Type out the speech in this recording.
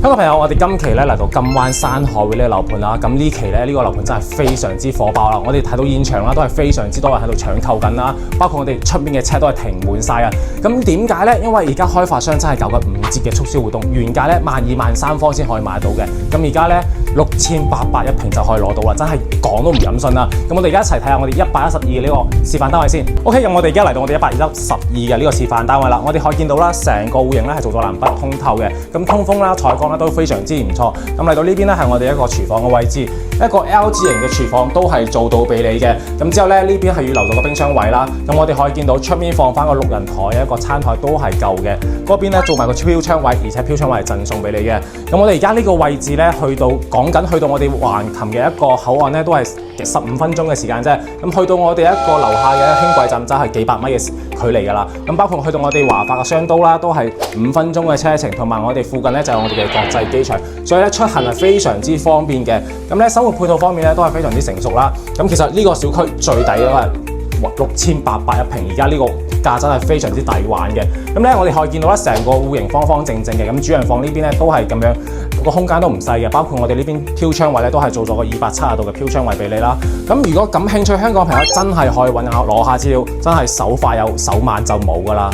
香港朋友，我哋今期咧嚟到金灣山海會呢個樓盤啦。咁呢期咧呢個樓盤真係非常之火爆啦！我哋睇到現場啦，都係非常之多人喺度搶購緊啦。包括我哋出面嘅車都係停滿晒啊！咁點解咧？因為而家開發商真係搞緊5折嘅促銷活動，原價咧12,000、13,000方先可以買到嘅。咁而家咧6,800一平就可以攞到啦，真係講都唔敢信啦！咁我哋而家一齊睇下我哋112嘅呢個示範單位先。OK， 咁我哋而家嚟到我哋112嘅呢個示範單位啦。我哋可以見到啦，成個戶型咧係做咗南北通透嘅，咁通風啦、採光啦都非常之唔錯。咁嚟到呢邊咧係我哋一個廚房嘅位置，一個 L 字型嘅廚房都係做到俾你嘅。咁之後咧呢邊係要留咗個冰箱位啦。咁我哋可以見到出面放翻個6人台，一個餐台都係夠嘅。嗰邊咧做埋個飄窗位，而且飄窗位係贈送俾你嘅。咁我哋而家呢個位置咧去到我哋橫琴嘅一個口岸咧，都係15分鐘嘅時間啫。咁去到我哋一個樓下嘅輕軌站，真係幾百米嘅距離㗎啦。咁包括去到我哋華發嘅商都啦，都係5分鐘嘅車程，同埋我哋附近咧就係我哋嘅國際機場，所以咧出行係非常之方便嘅。咁咧生活配套方面咧都係非常之成熟啦。咁其實呢個小區最抵都係6,800一平，而家呢個價真係非常之抵玩嘅。咁咧我哋可以見到咧成個戶型方方正正嘅，咁主人房呢邊咧都係咁樣。個空間都唔細嘅，包括我哋呢邊飄窗位咧都係做咗個270度嘅飄窗位俾你啦。咁如果感興趣香港朋友真係可以揾下攞下資料，真係手快有手慢就冇㗎啦。